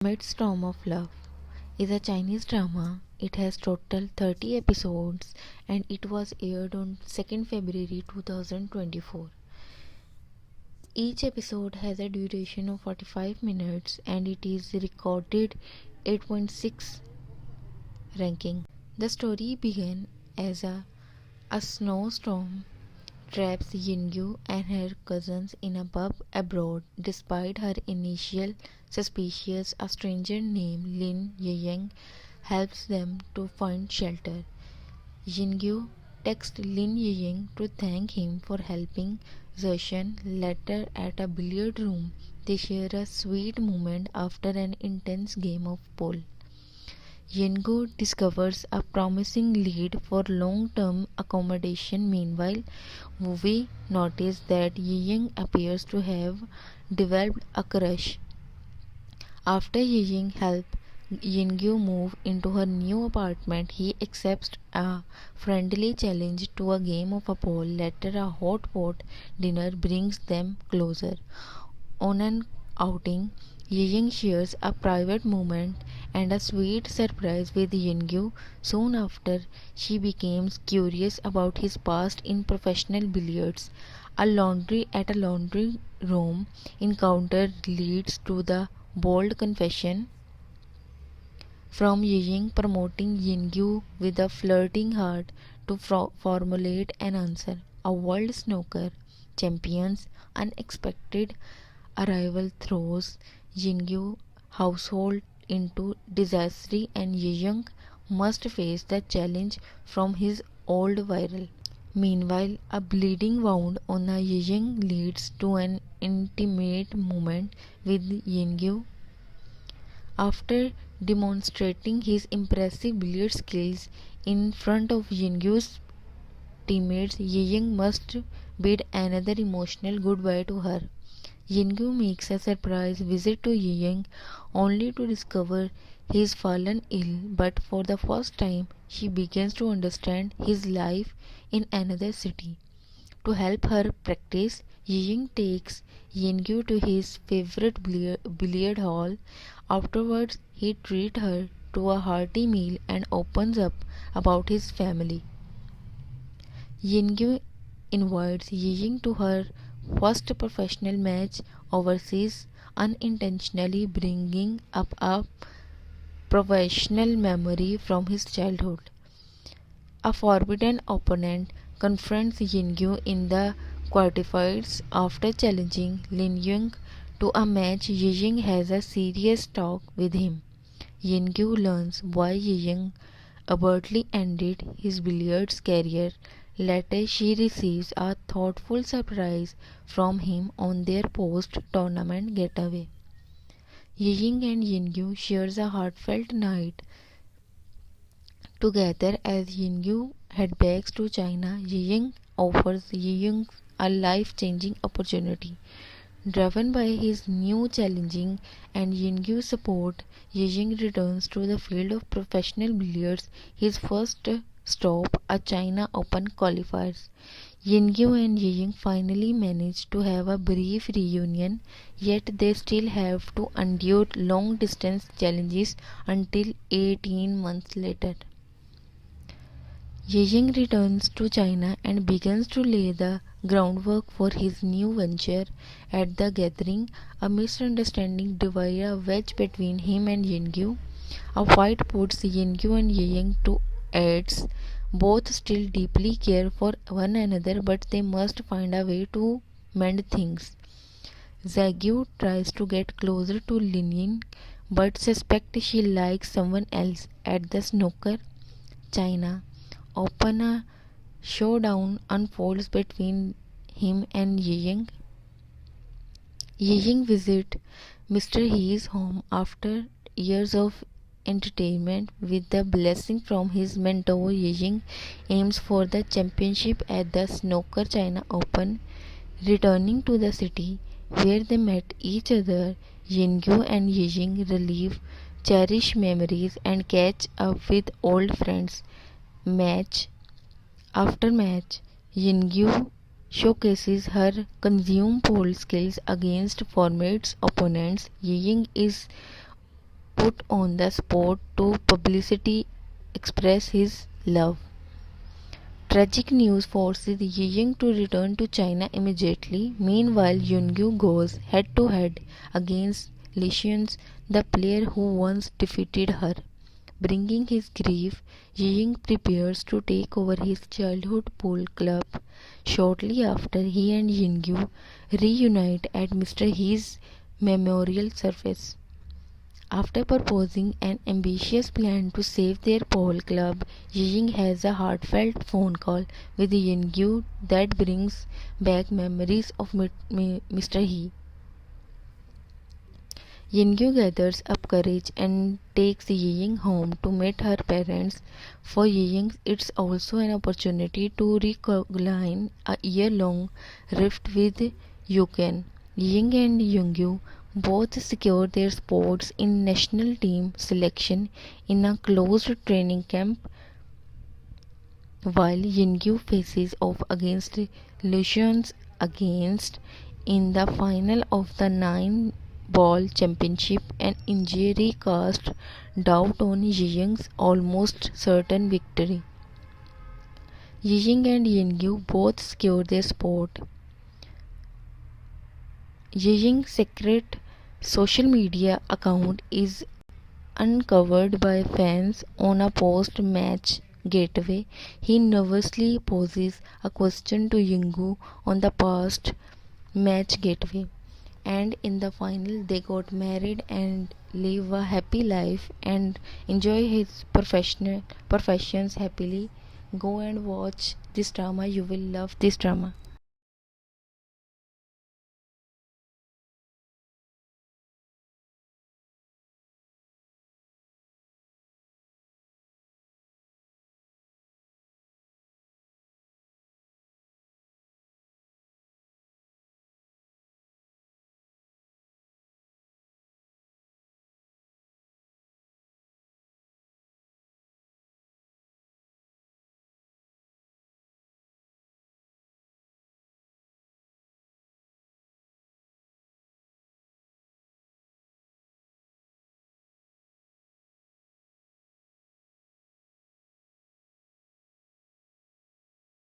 Amidst Strom of Love is a Chinese drama. It has total 30 episodes and it was aired on 2nd February 2024. Each episode has a duration of 45 minutes and it is recorded 8.6 ranking. The story began as a snowstorm traps Yingyu and her cousins in a pub abroad. Despite her initial suspicions, a stranger named Lin Guo yiyang helps them to find shelter. Yingyu texts Lin Guo yiyang to thank him for helping Zhershan. Later, at a billiard room, they share a sweet moment after an intense game of pool. Yingyu discovers a promising lead for long-term accommodation. Meanwhile, we notice that Yiyang appears to have developed a crush. After Yiyang helps Yingyu move into her new apartment, he accepts a friendly challenge to a game of a pool. Later, a hot pot dinner brings them closer. On an outing, Yiyang shares a private moment and a sweet surprise with Yingyu. Soon after, she becomes curious about his past in professional billiards. A laundry room encounter leads to the bold confession from Yiyang, promoting Yingyu with a flirting heart to formulate an answer. A world snooker champion's unexpected arrival throws Yingyu household into disaster and Yiyang must face the challenge from his old rival. Meanwhile, a bleeding wound on a Yiyang leads to an intimate moment with Yingyu. After demonstrating his impressive billiard skills in front of Yingyu's teammates, Yiyang must bid another emotional goodbye to her. Yingyu makes a surprise visit to Yiyang only to discover he is fallen ill, but for the first time she begins to understand his life in another city. To help her practice, Yiyang takes Yingyu to his favorite billiard hall. Afterwards, he treats her to a hearty meal and opens up about his family. Yingyu invites Yiyang to her first professional match overseas, unintentionally bringing up a professional memory from his childhood. A forbidden opponent confronts Yingyu in the quarterfinals. After challenging Lin Guo to a match, Yiyang has a serious talk with him. Yingyu learns why Yiyang abruptly ended his billiards career. Later, she receives a thoughtful surprise from him on their post-tournament getaway. Yiyang and Yingyu shares a heartfelt night together. As Yingyu heads back to China, Yiyang offers Yiyang a life-changing opportunity. Driven by his new challenging and Yingyu's support, Yiyang returns to the field of professional billiards. His first stop, a China Open qualifiers. Yingyu and Yiyang finally manage to have a brief reunion, yet they still have to endure long-distance challenges until 18 months later. Yiyang returns to China and begins to lay the groundwork for his new venture. At the gathering, a misunderstanding divides a wedge between him and Yingyu. A fight puts Yingyu and Yiyang to odds. Both still deeply care for one another, but they must find a way to mend things. Zhagyu tries to get closer to Lin, but suspects she likes someone else. At the snooker China Open, a showdown unfolds between him and Yiyang. Yiyang visits Mr. He's home after years of entertainment. With the blessing from his mentor, Yiyang aims for the championship at the Snooker China Open. Returning to the city where they met each other, Yingyu and Yiyang relive cherished memories and catch up with old friends. Match after match, Yingyu showcases her consume pole skills against formidable opponents. Yiyang is put on the spot to publicity express his love. Tragic news forces Yiyang to return to China immediately. Meanwhile, Yungu goes head to head against Licians, the player who once defeated her. Bringing his grief, Yiyang prepares to take over his childhood pool club. Shortly after, he and Yingyu reunite at Mr. He's memorial service. After proposing an ambitious plan to save their pole club, Ying has a heartfelt phone call with Yingyu that brings back memories of Mr. He. Yingyu gathers up courage and takes Ying home to meet her parents. For Ying, it's also an opportunity to reconcile a year-long rift with Yuken. Ying and Yingyu both secure their spots in national team selection in a closed training camp, while Yingyu faces off against Lucians against in the final of the 9-ball championship. An injury cast doubt on Ying's almost certain victory. Ying and Yingyu both secure their spot. Ying's secret social media account is uncovered by fans on a post-match getaway. He nervously poses a question to Yingyu on the past match getaway. And in the final, they got married and live a happy life and enjoy his professions happily. Go and watch this drama. You will love this drama.